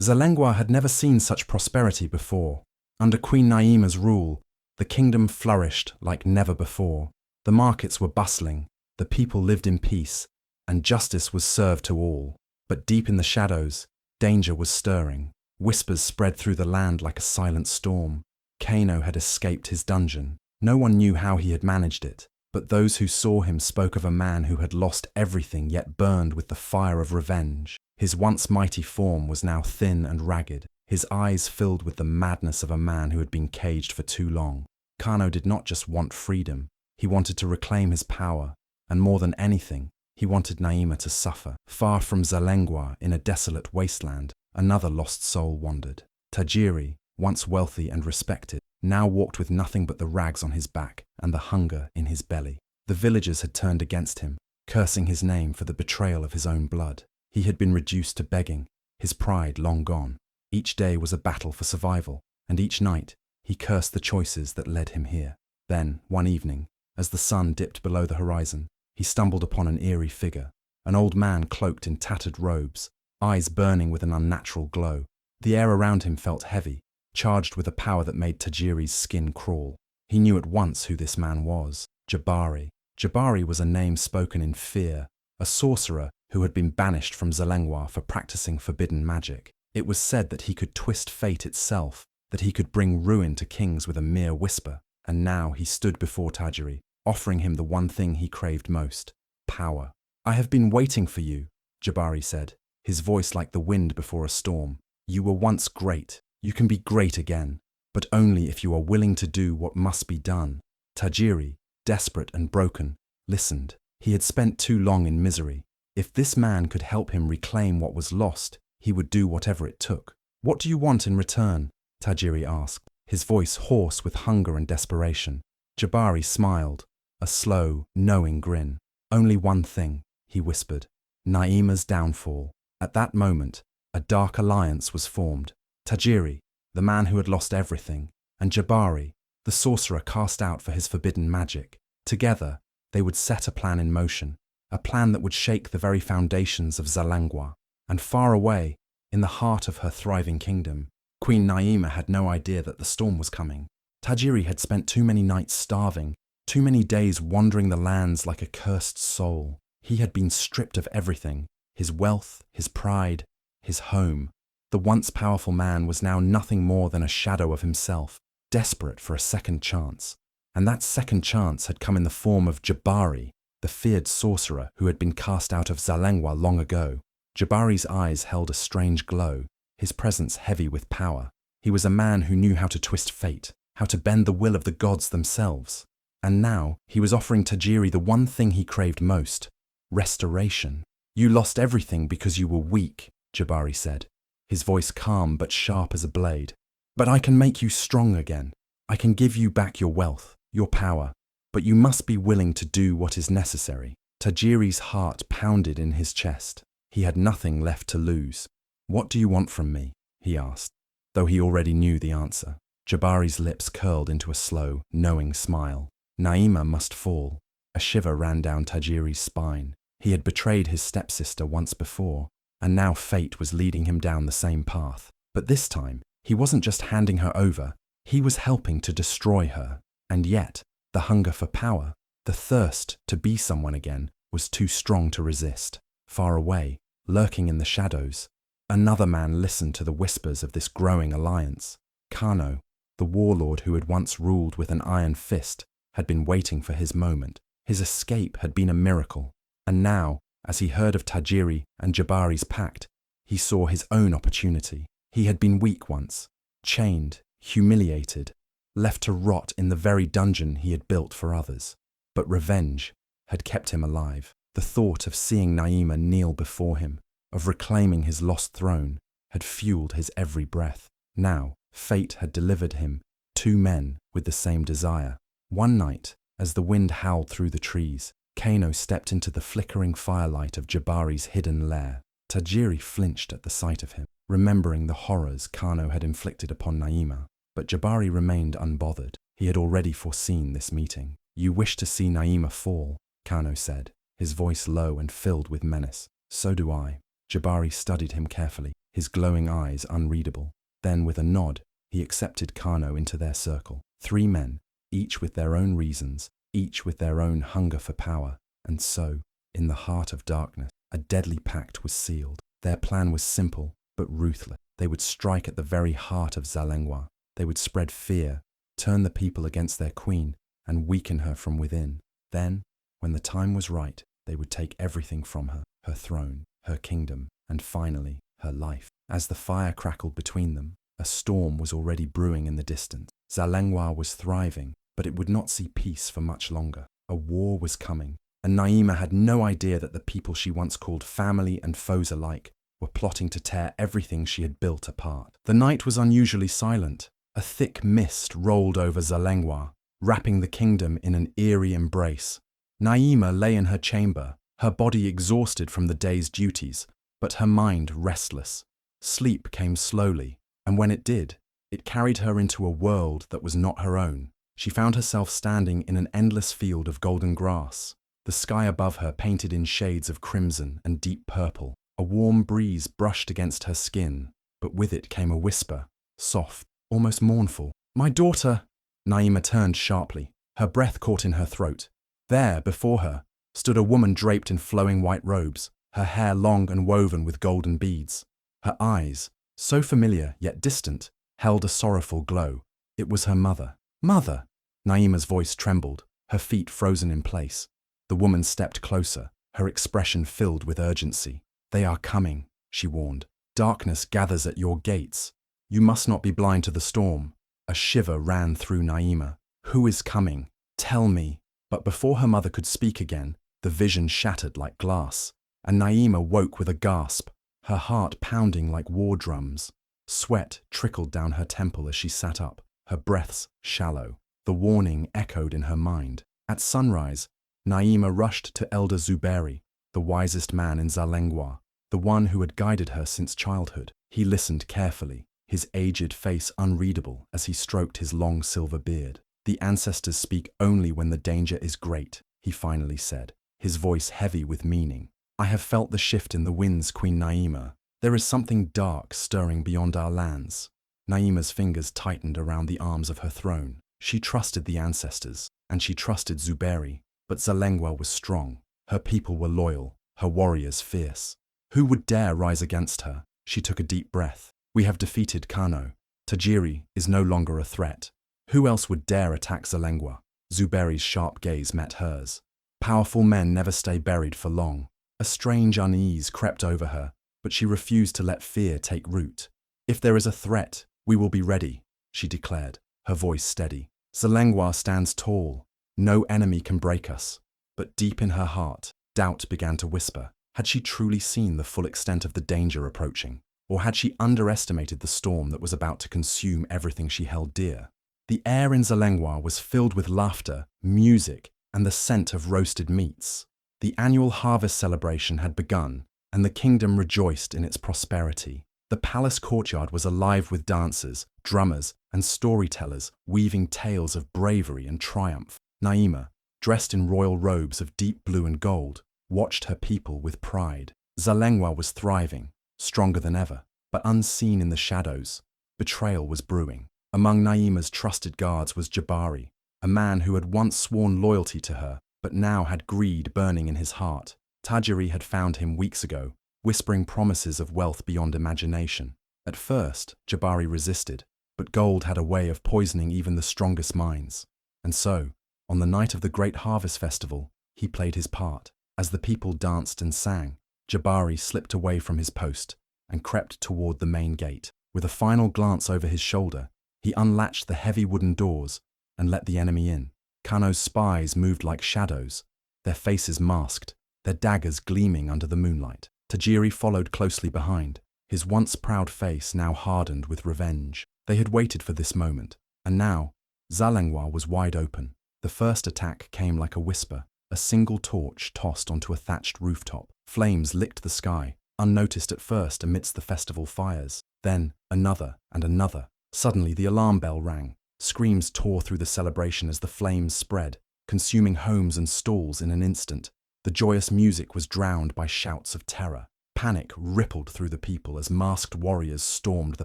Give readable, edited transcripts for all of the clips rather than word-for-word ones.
Zalengwa had never seen such prosperity before. Under Queen Naima's rule, the kingdom flourished like never before. The markets were bustling, the people lived in peace, and justice was served to all. But deep in the shadows, danger was stirring. Whispers spread through the land like a silent storm. Kano had escaped his dungeon. No one knew how he had managed it, but those who saw him spoke of a man who had lost everything yet burned with the fire of revenge. His once mighty form was now thin and ragged, his eyes filled with the madness of a man who had been caged for too long. Kano did not just want freedom, he wanted to reclaim his power, and more than anything, he wanted Naima to suffer. Far from Zalengwa, in a desolate wasteland, another lost soul wandered. Tajiri, once wealthy and respected, now walked with nothing but the rags on his back and the hunger in his belly. The villagers had turned against him, cursing his name for the betrayal of his own blood. He had been reduced to begging, his pride long gone. Each day was a battle for survival, and each night he cursed the choices that led him here. Then, one evening, as the sun dipped below the horizon, he stumbled upon an eerie figure, an old man cloaked in tattered robes, eyes burning with an unnatural glow. The air around him felt heavy, charged with a power that made Tajiri's skin crawl. He knew at once who this man was, Jabari. Jabari was a name spoken in fear, a sorcerer who had been banished from Zalengwa for practicing forbidden magic. It was said that he could twist fate itself, that he could bring ruin to kings with a mere whisper. And now he stood before Tajiri, offering him the one thing he craved most, power. "I have been waiting for you," Jabari said, his voice like the wind before a storm. "You were once great. You can be great again, but only if you are willing to do what must be done." Tajiri, desperate and broken, listened. He had spent too long in misery. If this man could help him reclaim what was lost, he would do whatever it took. "What do you want in return?" Tajiri asked, his voice hoarse with hunger and desperation. Jabari smiled, a slow, knowing grin. "Only one thing," he whispered, "Naima's downfall." At that moment, a dark alliance was formed. Tajiri, the man who had lost everything, and Jabari, the sorcerer cast out for his forbidden magic. Together, they would set a plan in motion, a plan that would shake the very foundations of Zalengwa. And far away, in the heart of her thriving kingdom, Queen Naima had no idea that the storm was coming. Tajiri had spent too many nights starving, too many days wandering the lands like a cursed soul. He had been stripped of everything, his wealth, his pride, his home. The once powerful man was now nothing more than a shadow of himself, desperate for a second chance. And that second chance had come in the form of Jabari, the feared sorcerer who had been cast out of Zalengwa long ago. Jabari's eyes held a strange glow, his presence heavy with power. He was a man who knew how to twist fate, how to bend the will of the gods themselves. And now he was offering Tajiri the one thing he craved most, restoration. "You lost everything because you were weak," Jabari said, his voice calm but sharp as a blade. "But I can make you strong again. I can give you back your wealth, your power. But you must be willing to do what is necessary." Tajiri's heart pounded in his chest. He had nothing left to lose. "What do you want from me?" he asked, though he already knew the answer. Jabari's lips curled into a slow, knowing smile. Naima must fall. A shiver ran down Tajiri's spine. He had betrayed his stepsister once before, and now fate was leading him down the same path. But this time, he wasn't just handing her over, he was helping to destroy her. And yet, the hunger for power, the thirst to be someone again, was too strong to resist. Far away, lurking in the shadows, another man listened to the whispers of this growing alliance. Kano, the warlord who had once ruled with an iron fist, had been waiting for his moment. His escape had been a miracle, and now, as he heard of Tajiri and Jabari's pact, he saw his own opportunity. He had been weak once, chained, humiliated, left to rot in the very dungeon he had built for others. But revenge had kept him alive. The thought of seeing Naima kneel before him, of reclaiming his lost throne, had fueled his every breath. Now, fate had delivered him two men with the same desire. One night, as the wind howled through the trees, Kano stepped into the flickering firelight of Jabari's hidden lair. Tajiri flinched at the sight of him, remembering the horrors Kano had inflicted upon Naima. But Jabari remained unbothered. He had already foreseen this meeting. "You wish to see Naima fall," Kano said, his voice low and filled with menace. "So do I." Jabari studied him carefully. his glowing eyes unreadable. Then, with a nod, he accepted Kano into their circle. 3 men, each with their own reasons, each with their own hunger for power. And so, in the heart of darkness, a deadly pact was sealed. Their plan was simple, but ruthless. They would strike at the very heart of Zalengwa. They would spread fear, turn the people against their queen, and weaken her from within. Then, when the time was right, they would take everything from her, her throne, her kingdom, and finally, her life. As the fire crackled between them, a storm was already brewing in the distance. Zalengwa was thriving, but it would not see peace for much longer. A war was coming, and Naima had no idea that the people she once called family and foes alike were plotting to tear everything she had built apart. The night was unusually silent. A thick mist rolled over Zalengwa, wrapping the kingdom in an eerie embrace. Naima lay in her chamber, her body exhausted from the day's duties, but her mind restless. Sleep came slowly, and when it did, it carried her into a world that was not her own. She found herself standing in an endless field of golden grass, the sky above her painted in shades of crimson and deep purple. A warm breeze brushed against her skin, but with it came a whisper, soft, almost mournful. "My daughter!" Naima turned sharply, her breath caught in her throat. There, before her, stood a woman draped in flowing white robes, her hair long and woven with golden beads. Her eyes, so familiar yet distant, held a sorrowful glow. It was her mother. "Mother!" Naima's voice trembled, her feet frozen in place. The woman stepped closer, her expression filled with urgency. "They are coming," she warned. "Darkness gathers at your gates. You must not be blind to the storm." A shiver ran through Naima. "Who is coming? Tell me." But before her mother could speak again, the vision shattered like glass, and Naima woke with a gasp, her heart pounding like war drums. Sweat trickled down her temple as she sat up, her breaths shallow. The warning echoed in her mind. At sunrise, Naima rushed to Elder Zuberi, the wisest man in Zalengwa, the one who had guided her since childhood. He listened carefully, his aged face unreadable as he stroked his long silver beard. "The ancestors speak only when the danger is great," he finally said, his voice heavy with meaning. "I have felt the shift in the winds, Queen Naima. There is something dark stirring beyond our lands." Naima's fingers tightened around the arms of her throne. She trusted the ancestors, and she trusted Zuberi, but Zalengwa was strong. Her people were loyal, her warriors fierce. Who would dare rise against her? She took a deep breath. "We have defeated Kano. Tajiri is no longer a threat. Who else would dare attack Zalengwa?" Zuberi's sharp gaze met hers. Powerful men never stay buried for long. A strange unease crept over her, but she refused to let fear take root. "If there is a threat, we will be ready," she declared, her voice steady. "Zalengwa stands tall. No enemy can break us." But deep in her heart, doubt began to whisper. Had she truly seen the full extent of the danger approaching? Or had she underestimated the storm that was about to consume everything she held dear? The air in Zalengwa was filled with laughter, music, and the scent of roasted meats. The annual harvest celebration had begun, and the kingdom rejoiced in its prosperity. The palace courtyard was alive with dancers, drummers, and storytellers weaving tales of bravery and triumph. Naima, dressed in royal robes of deep blue and gold, watched her people with pride. Zalengwa was thriving, stronger than ever, but unseen in the shadows. Betrayal was brewing. Among Naima's trusted guards was Jabari, a man who had once sworn loyalty to her, but now had greed burning in his heart. Tajiri had found him weeks ago, whispering promises of wealth beyond imagination. At first, Jabari resisted, but gold had a way of poisoning even the strongest minds. And so, on the night of the great harvest festival, he played his part. As the people danced and sang, Jabari slipped away from his post and crept toward the main gate. With a final glance over his shoulder, he unlatched the heavy wooden doors and let the enemy in. Kano's spies moved like shadows, their faces masked, their daggers gleaming under the moonlight. Tajiri followed closely behind, his once proud face now hardened with revenge. They had waited for this moment, and now, Zalengwa was wide open. The first attack came like a whisper, a single torch tossed onto a thatched rooftop. Flames licked the sky, unnoticed at first amidst the festival fires. Then another and another. Suddenly the alarm bell rang. Screams tore through the celebration as the flames spread, consuming homes and stalls in an instant. The joyous music was drowned by shouts of terror. Panic rippled through the people as masked warriors stormed the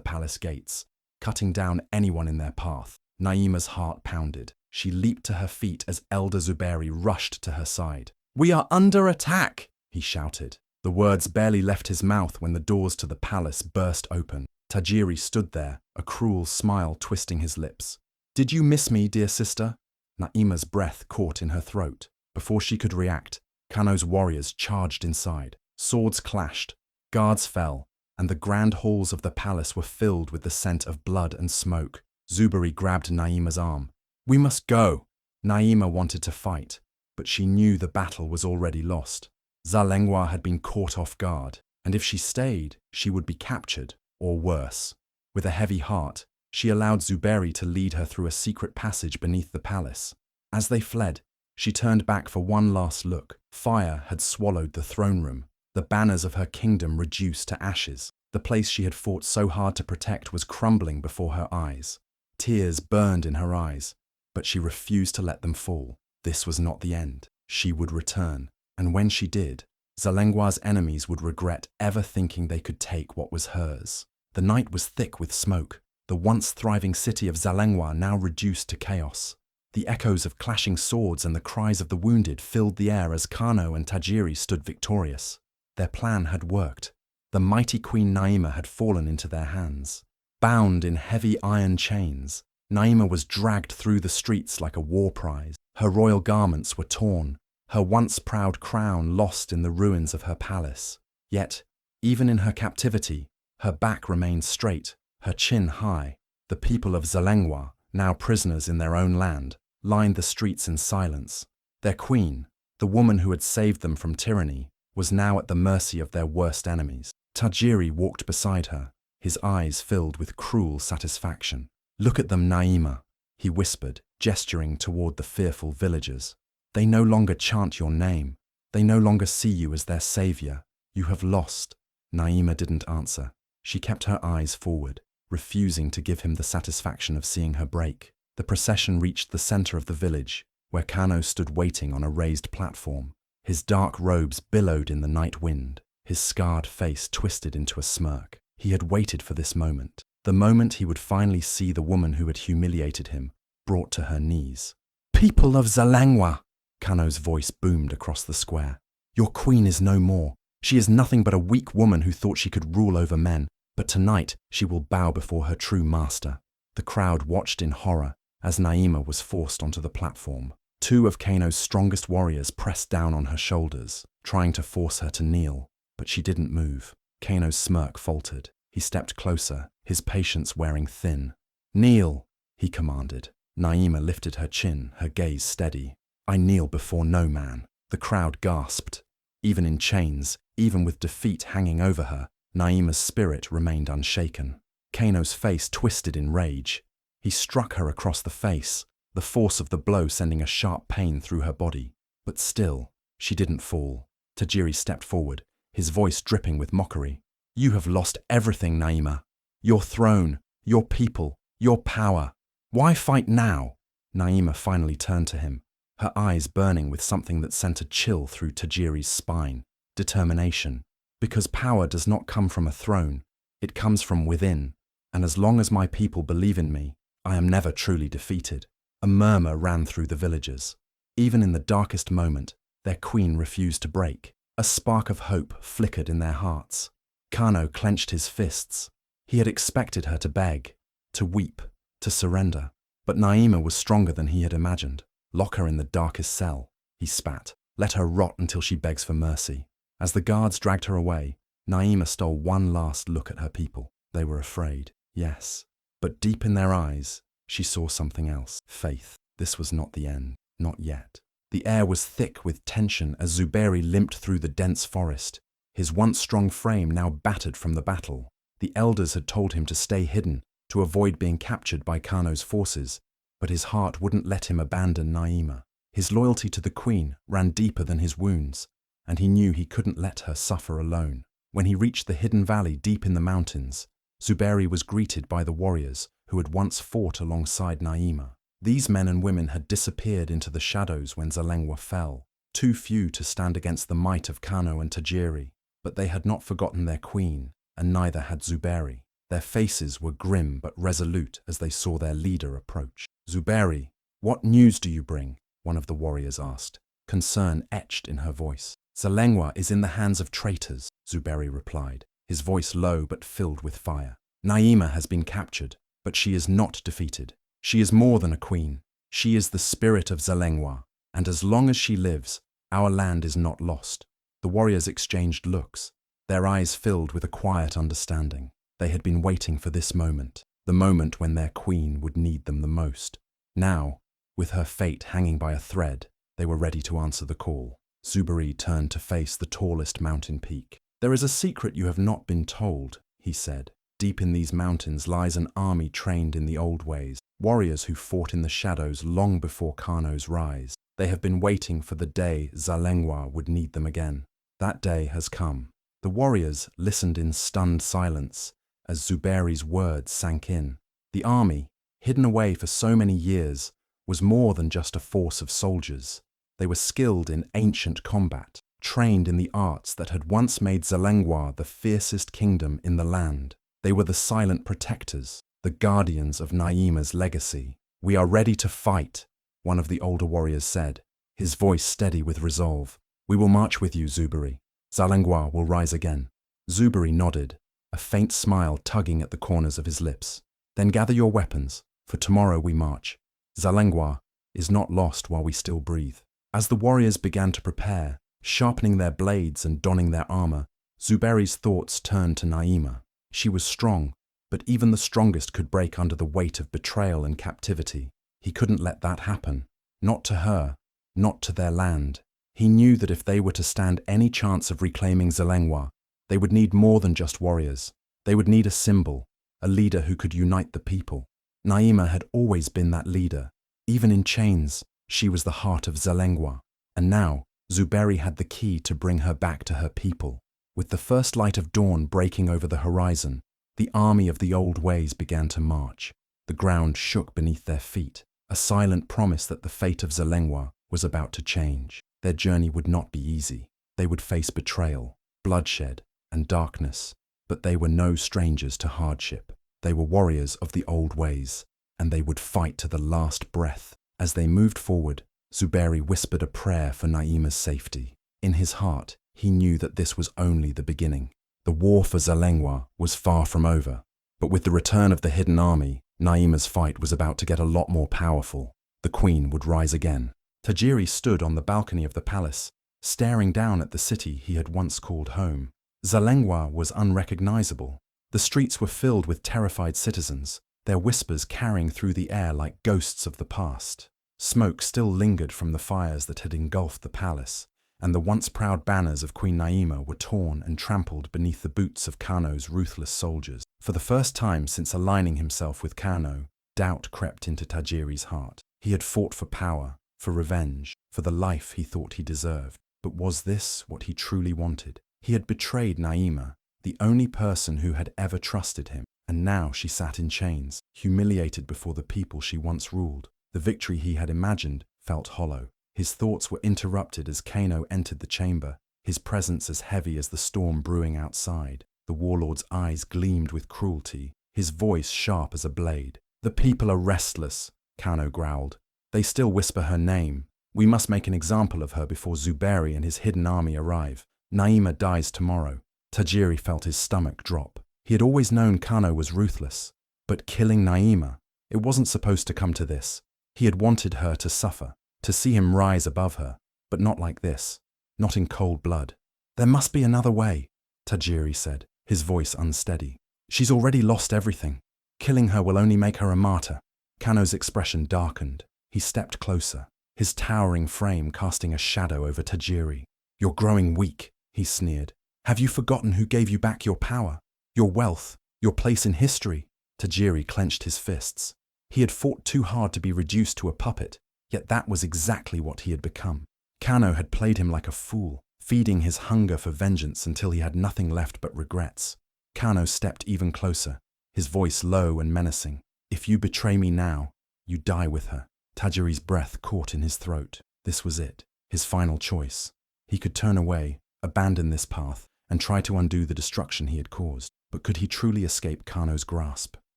palace gates, cutting down anyone in their path. Naima's heart pounded. She leaped to her feet as Elder Zuberi rushed to her side. "We are under attack!" he shouted. The words barely left his mouth when the doors to the palace burst open. Tajiri stood there, a cruel smile twisting his lips. "Did you miss me, dear sister?" Naima's breath caught in her throat. Before she could react, Kano's warriors charged inside. Swords clashed, guards fell, and the grand halls of the palace were filled with the scent of blood and smoke. Zuberi grabbed Naima's arm. "We must go!" Naima wanted to fight, but she knew the battle was already lost. Zalengwa had been caught off guard, and if she stayed, she would be captured, or worse. With a heavy heart, she allowed Zuberi to lead her through a secret passage beneath the palace. As they fled, she turned back for one last look. Fire had swallowed the throne room. The banners of her kingdom reduced to ashes. The place she had fought so hard to protect was crumbling before her eyes. Tears burned in her eyes, but she refused to let them fall. This was not the end. She would return, and when she did, Zalengwa's enemies would regret ever thinking they could take what was hers. The night was thick with smoke. The once thriving city of Zalengwa now reduced to chaos. The echoes of clashing swords and the cries of the wounded filled the air as Kano and Tajiri stood victorious. Their plan had worked. The mighty Queen Naima had fallen into their hands. Bound in heavy iron chains, Naima was dragged through the streets like a war prize. Her royal garments were torn, her once proud crown lost in the ruins of her palace. Yet, even in her captivity, her back remained straight, her chin high. The people of Zalengwa, now prisoners in their own land, lined the streets in silence. Their queen, the woman who had saved them from tyranny, was now at the mercy of their worst enemies. Tajiri walked beside her, his eyes filled with cruel satisfaction. "Look at them, Naima," he whispered, gesturing toward the fearful villagers. "They no longer chant your name. They no longer see you as their savior. You have lost." Naima didn't answer. She kept her eyes forward, refusing to give him the satisfaction of seeing her break. The procession reached the center of the village, where Kano stood waiting on a raised platform. His dark robes billowed in the night wind, his scarred face twisted into a smirk. He had waited for this moment, the moment he would finally see the woman who had humiliated him, brought to her knees. "People of Zalengwa!" Kano's voice boomed across the square. "Your queen is no more. She is nothing but a weak woman who thought she could rule over men, but tonight she will bow before her true master." The crowd watched in horror as Naima was forced onto the platform. Two of Kano's strongest warriors pressed down on her shoulders, trying to force her to kneel, but she didn't move. Kano's smirk faltered. He stepped closer, his patience wearing thin. "Kneel," he commanded. Naima lifted her chin, her gaze steady. "I kneel before no man." The crowd gasped. Even in chains, even with defeat hanging over her, Naima's spirit remained unshaken. Kano's face twisted in rage. He struck her across the face, the force of the blow sending a sharp pain through her body. But still, she didn't fall. Tajiri stepped forward, his voice dripping with mockery. "You have lost everything, Naima. Your throne, your people, your power. Why fight now?" Naima finally turned to him, her eyes burning with something that sent a chill through Tajiri's spine. Determination. "Because power does not come from a throne, it comes from within, and as long as my people believe in me, I am never truly defeated." A murmur ran through the villagers. Even in the darkest moment, their queen refused to break. A spark of hope flickered in their hearts. Kano clenched his fists. He had expected her to beg, to weep, to surrender. But Naima was stronger than he had imagined. "Lock her in the darkest cell," he spat. "Let her rot until she begs for mercy." As the guards dragged her away, Naima stole one last look at her people. They were afraid, yes, but deep in their eyes, she saw something else. Faith. This was not the end. Not yet. The air was thick with tension as Zuberi limped through the dense forest, his once strong frame now battered from the battle. The elders had told him to stay hidden, to avoid being captured by Kano's forces, but his heart wouldn't let him abandon Naima. His loyalty to the queen ran deeper than his wounds, and he knew he couldn't let her suffer alone. When he reached the hidden valley deep in the mountains, Zuberi was greeted by the warriors who had once fought alongside Naima. These men and women had disappeared into the shadows when Zalengwa fell, too few to stand against the might of Kano and Tajiri. But they had not forgotten their queen, and neither had Zuberi. Their faces were grim but resolute as they saw their leader approach. "Zuberi, what news do you bring?" one of the warriors asked, concern etched in her voice. "Zalengwa is in the hands of traitors," Zuberi replied, his voice low but filled with fire. "Naima has been captured, but she is not defeated. She is more than a queen. She is the spirit of Zalengwa, and as long as she lives, our land is not lost." The warriors exchanged looks, their eyes filled with a quiet understanding. They had been waiting for this moment, the moment when their queen would need them the most. Now, with her fate hanging by a thread, they were ready to answer the call. Zuberi turned to face the tallest mountain peak. "There is a secret you have not been told," he said. "Deep in these mountains lies an army trained in the old ways, warriors who fought in the shadows long before Kano's rise. They have been waiting for the day Zalengwa would need them again. That day has come." The warriors listened in stunned silence as Zuberi's words sank in. The army, hidden away for so many years, was more than just a force of soldiers. They were skilled in ancient combat, trained in the arts that had once made Zalengwa the fiercest kingdom in the land. They were the silent protectors, the guardians of Naima's legacy. "We are ready to fight," one of the older warriors said, his voice steady with resolve. "We will march with you, Zuberi. Zalengwa will rise again." Zuberi nodded, a faint smile tugging at the corners of his lips. "Then gather your weapons, for tomorrow we march. Zalengwa is not lost while we still breathe." As the warriors began to prepare, sharpening their blades and donning their armor, Zuberi's thoughts turned to Naima. She was strong, but even the strongest could break under the weight of betrayal and captivity. He couldn't let that happen. Not to her, not to their land. He knew that if they were to stand any chance of reclaiming Zalengwa, they would need more than just warriors. They would need a symbol, a leader who could unite the people. Naima had always been that leader. Even in chains, she was the heart of Zalengwa. And now, Zuberi had the key to bring her back to her people. With the first light of dawn breaking over the horizon, the army of the old ways began to march. The ground shook beneath their feet, a silent promise that the fate of Zalengwa was about to change. Their journey would not be easy. They would face betrayal, bloodshed, and darkness, but they were no strangers to hardship. They were warriors of the old ways, and they would fight to the last breath. As they moved forward, Zuberi whispered a prayer for Naima's safety. In his heart, he knew that this was only the beginning. The war for Zalengwa was far from over, but with the return of the hidden army, Naima's fight was about to get a lot more powerful. The queen would rise again. Tajiri stood on the balcony of the palace, staring down at the city he had once called home. Zalengwa was unrecognizable. The streets were filled with terrified citizens, their whispers carrying through the air like ghosts of the past. Smoke still lingered from the fires that had engulfed the palace, and the once proud banners of Queen Naima were torn and trampled beneath the boots of Kano's ruthless soldiers. For the first time since aligning himself with Kano, doubt crept into Tajiri's heart. He had fought for power, for revenge, for the life he thought he deserved. But was this what he truly wanted? He had betrayed Naima, the only person who had ever trusted him, and now she sat in chains, humiliated before the people she once ruled. The victory he had imagined felt hollow. His thoughts were interrupted as Kano entered the chamber, his presence as heavy as the storm brewing outside. The warlord's eyes gleamed with cruelty, his voice sharp as a blade. "The people are restless," Kano growled. "They still whisper her name. We must make an example of her before Zuberi and his hidden army arrive. Naima dies tomorrow." Tajiri felt his stomach drop. He had always known Kano was ruthless, but killing Naima, it wasn't supposed to come to this. He had wanted her to suffer, to see him rise above her, but not like this, not in cold blood. "There must be another way," Tajiri said, his voice unsteady. "She's already lost everything. Killing her will only make her a martyr." Kano's expression darkened. He stepped closer, his towering frame casting a shadow over Tajiri. "You're growing weak," he sneered. "Have you forgotten who gave you back your power, your wealth, your place in history?" Tajiri clenched his fists. He had fought too hard to be reduced to a puppet, yet that was exactly what he had become. Kano had played him like a fool, feeding his hunger for vengeance until he had nothing left but regrets. Kano stepped even closer, his voice low and menacing. "If you betray me now, you die with her." Tajiri's breath caught in his throat. This was it, his final choice. He could turn away, abandon this path, and try to undo the destruction he had caused. But could he truly escape Kano's grasp?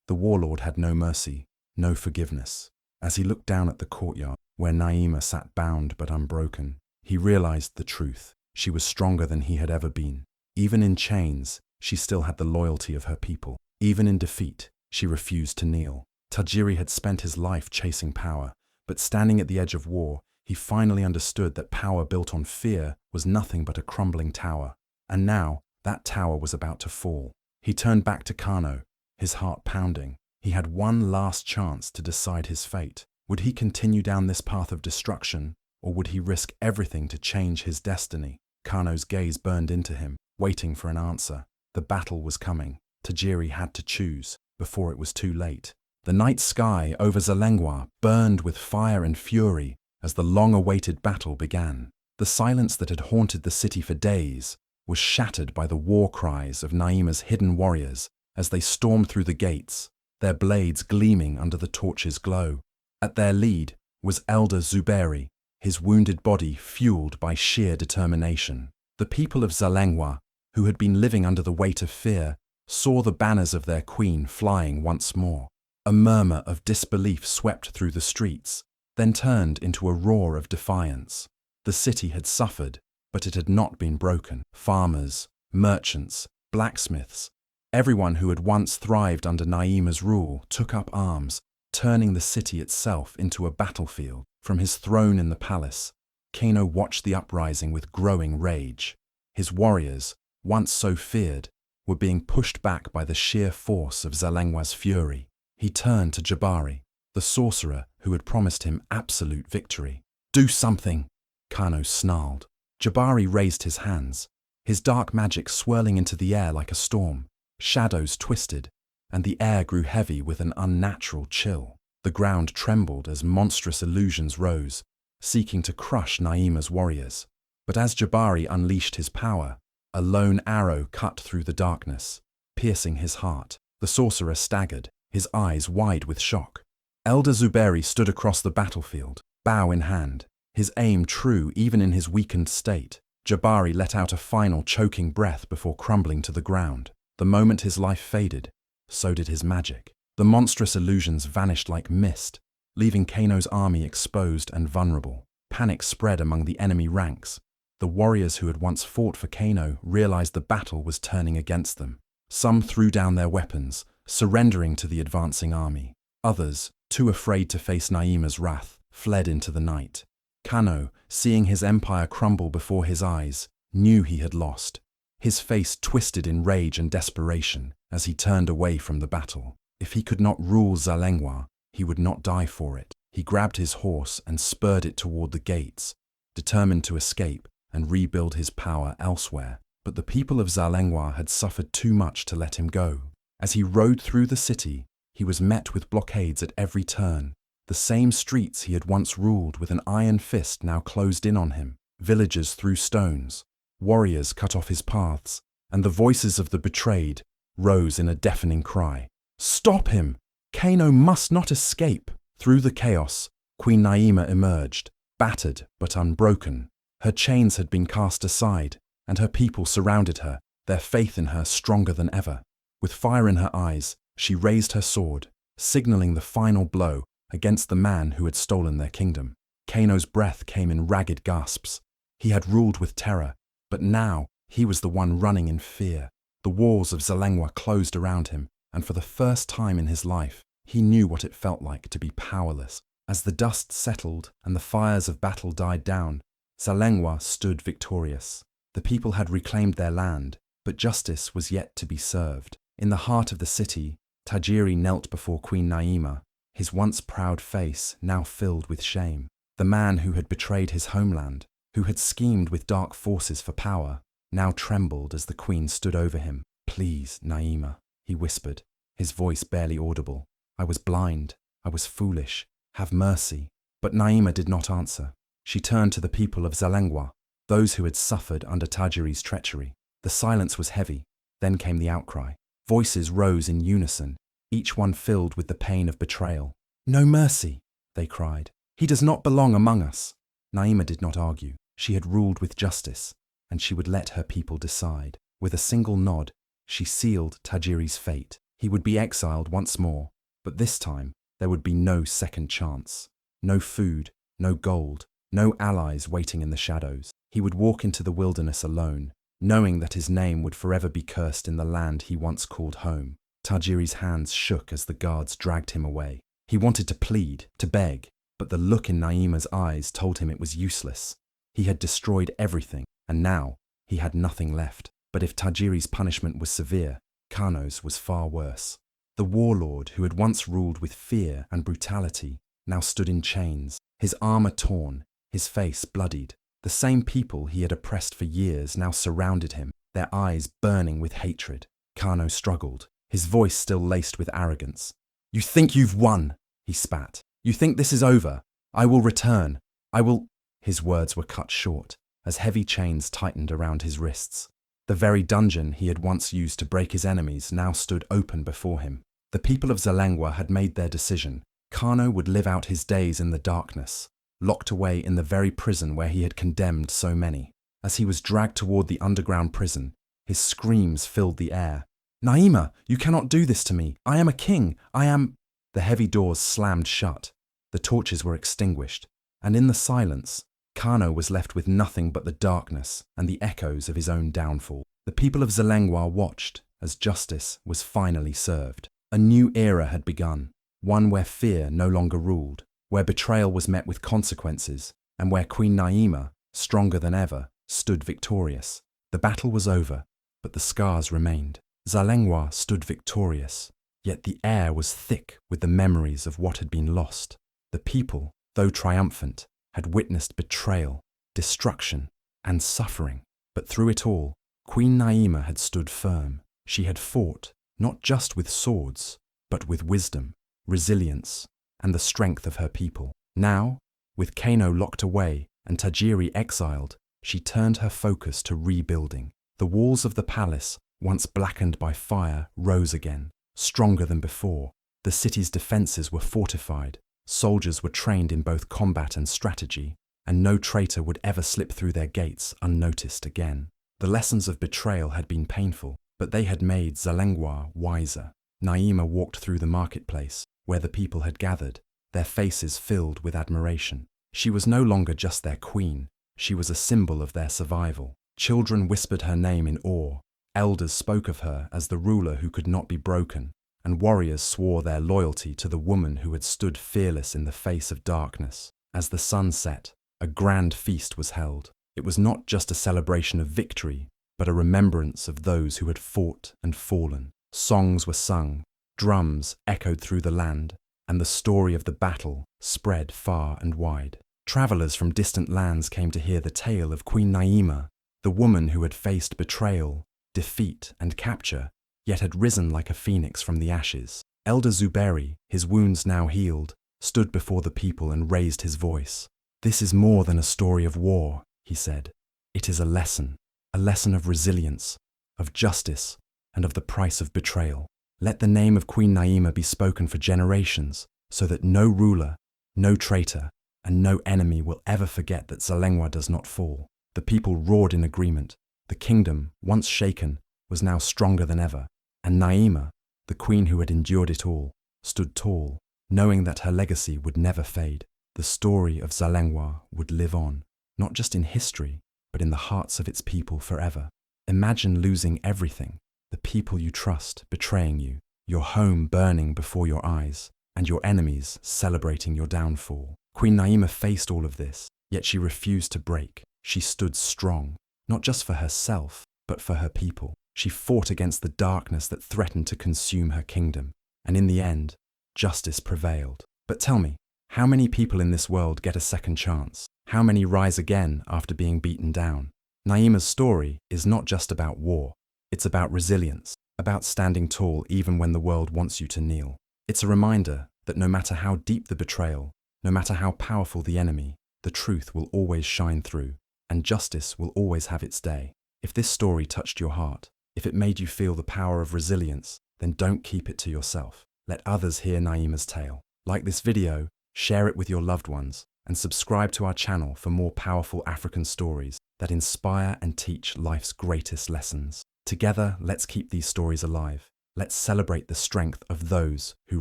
The warlord had no mercy, no forgiveness. As he looked down at the courtyard, where Naima sat bound but unbroken, he realized the truth. She was stronger than he had ever been. Even in chains, she still had the loyalty of her people. Even in defeat, she refused to kneel. Tajiri had spent his life chasing power, but standing at the edge of war, he finally understood that power built on fear was nothing but a crumbling tower. And now, that tower was about to fall. He turned back to Kano, his heart pounding. He had one last chance to decide his fate. Would he continue down this path of destruction, or would he risk everything to change his destiny? Kano's gaze burned into him, waiting for an answer. The battle was coming. Tajiri had to choose, before it was too late. The night sky over Zalengwa burned with fire and fury as the long-awaited battle began. The silence that had haunted the city for days was shattered by the war cries of Naima's hidden warriors as they stormed through the gates, their blades gleaming under the torch's glow. At their lead was Elder Zuberi, his wounded body fueled by sheer determination. The people of Zalengwa, who had been living under the weight of fear, saw the banners of their queen flying once more. A murmur of disbelief swept through the streets, then turned into a roar of defiance. The city had suffered, but it had not been broken. Farmers, merchants, blacksmiths, everyone who had once thrived under Naima's rule took up arms, turning the city itself into a battlefield. From his throne in the palace, Kano watched the uprising with growing rage. His warriors, once so feared, were being pushed back by the sheer force of Zalengwa's fury. He turned to Jabari, the sorcerer who had promised him absolute victory. "Do something," Kano snarled. Jabari raised his hands, his dark magic swirling into the air like a storm. Shadows twisted, and the air grew heavy with an unnatural chill. The ground trembled as monstrous illusions rose, seeking to crush Naima's warriors. But as Jabari unleashed his power, a lone arrow cut through the darkness, piercing his heart. The sorcerer staggered, his eyes wide with shock. Elder Zuberi stood across the battlefield, bow in hand, his aim true even in his weakened state. Jabari let out a final choking breath before crumbling to the ground. The moment his life faded, so did his magic. The monstrous illusions vanished like mist, leaving Kano's army exposed and vulnerable. Panic spread among the enemy ranks. The warriors who had once fought for Kano realized the battle was turning against them. Some threw down their weapons, surrendering to the advancing army. Others, too afraid to face Naima's wrath, fled into the night. Kano, seeing his empire crumble before his eyes, knew he had lost. His face twisted in rage and desperation as he turned away from the battle. If he could not rule Zalengwa, he would not die for it. He grabbed his horse and spurred it toward the gates, determined to escape and rebuild his power elsewhere. But the people of Zalengwa had suffered too much to let him go. As he rode through the city, he was met with blockades at every turn. The same streets he had once ruled with an iron fist now closed in on him. Villagers threw stones, warriors cut off his paths, and the voices of the betrayed rose in a deafening cry. "Stop him! Kano must not escape!" Through the chaos, Queen Naima emerged, battered but unbroken. Her chains had been cast aside, and her people surrounded her, their faith in her stronger than ever. With fire in her eyes, she raised her sword, signaling the final blow against the man who had stolen their kingdom. Kano's breath came in ragged gasps. He had ruled with terror, but now he was the one running in fear. The walls of Zalengwa closed around him, and for the first time in his life, he knew what it felt like to be powerless. As the dust settled and the fires of battle died down, Zalengwa stood victorious. The people had reclaimed their land, but justice was yet to be served. In the heart of the city, Tajiri knelt before Queen Naima, his once proud face now filled with shame. The man who had betrayed his homeland, who had schemed with dark forces for power, now trembled as the queen stood over him. "Please, Naima," he whispered, his voice barely audible. "I was blind. I was foolish. Have mercy." But Naima did not answer. She turned to the people of Zalengwa, those who had suffered under Tajiri's treachery. The silence was heavy. Then came the outcry. Voices rose in unison, each one filled with the pain of betrayal. "No mercy," they cried. "He does not belong among us." Naima did not argue. She had ruled with justice, and she would let her people decide. With a single nod, she sealed Tajiri's fate. He would be exiled once more, but this time there would be no second chance. No food, no gold, no allies waiting in the shadows. He would walk into the wilderness alone, knowing that his name would forever be cursed in the land he once called home. Tajiri's hands shook as the guards dragged him away. He wanted to plead, to beg, but the look in Naima's eyes told him it was useless. He had destroyed everything, and now he had nothing left. But if Tajiri's punishment was severe, Kano's was far worse. The warlord, who had once ruled with fear and brutality, now stood in chains, his armor torn, his face bloodied. The same people he had oppressed for years now surrounded him, their eyes burning with hatred. Kano struggled, his voice still laced with arrogance. "You think you've won," he spat. "You think this is over. I will return. I will—" His words were cut short, as heavy chains tightened around his wrists. The very dungeon he had once used to break his enemies now stood open before him. The people of Zalengwa had made their decision. Kano would live out his days in the darkness, locked away in the very prison where he had condemned so many. As he was dragged toward the underground prison, his screams filled the air. "Naima, you cannot do this to me. I am a king. I am—" The heavy doors slammed shut. The torches were extinguished, and in the silence, Kano was left with nothing but the darkness and the echoes of his own downfall. The people of Zalengwa watched as justice was finally served. A new era had begun, one where fear no longer ruled, where betrayal was met with consequences, and where Queen Naima, stronger than ever, stood victorious. The battle was over, but the scars remained. Zalengwa stood victorious, yet the air was thick with the memories of what had been lost. The people, though triumphant, had witnessed betrayal, destruction, and suffering. But through it all, Queen Naima had stood firm. She had fought, not just with swords, but with wisdom, resilience, and the strength of her people. Now, with Kano locked away and Tajiri exiled, she turned her focus to rebuilding. The walls of the palace, once blackened by fire, rose again, stronger than before. The city's defenses were fortified. Soldiers were trained in both combat and strategy, and no traitor would ever slip through their gates unnoticed again. The lessons of betrayal had been painful, but they had made Zalengwa wiser. Naima walked through the marketplace, where the people had gathered, their faces filled with admiration. She was no longer just their queen, she was a symbol of their survival. Children whispered her name in awe, elders spoke of her as the ruler who could not be broken, and warriors swore their loyalty to the woman who had stood fearless in the face of darkness. As the sun set, a grand feast was held. It was not just a celebration of victory, but a remembrance of those who had fought and fallen. Songs were sung, drums echoed through the land, and the story of the battle spread far and wide. Travelers from distant lands came to hear the tale of Queen Naima, the woman who had faced betrayal, defeat, and capture, yet had risen like a phoenix from the ashes. Elder Zuberi, his wounds now healed, stood before the people and raised his voice. "This is more than a story of war," he said. "It is a lesson of resilience, of justice, and of the price of betrayal. Let the name of Queen Naima be spoken for generations, so that no ruler, no traitor, and no enemy will ever forget that Zalengwa does not fall." The people roared in agreement. The kingdom, once shaken, was now stronger than ever, and Naima, the queen who had endured it all, stood tall, knowing that her legacy would never fade. The story of Zalengwa would live on, not just in history, but in the hearts of its people forever. Imagine losing everything, the people you trust betraying you, your home burning before your eyes, and your enemies celebrating your downfall. Queen Naima faced all of this, yet she refused to break. She stood strong, not just for herself, but for her people. She fought against the darkness that threatened to consume her kingdom, and in the end, justice prevailed. But tell me, how many people in this world get a second chance? How many rise again after being beaten down? Naima's story is not just about war. It's about resilience, about standing tall even when the world wants you to kneel. It's a reminder that no matter how deep the betrayal, no matter how powerful the enemy, the truth will always shine through, and justice will always have its day. If this story touched your heart, if it made you feel the power of resilience, then don't keep it to yourself. Let others hear Naima's tale. Like this video, share it with your loved ones, and subscribe to our channel for more powerful African stories that inspire and teach life's greatest lessons. Together, let's keep these stories alive. Let's celebrate the strength of those who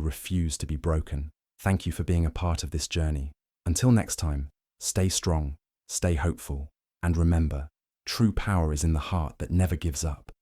refuse to be broken. Thank you for being a part of this journey. Until next time, stay strong, stay hopeful, and remember, true power is in the heart that never gives up.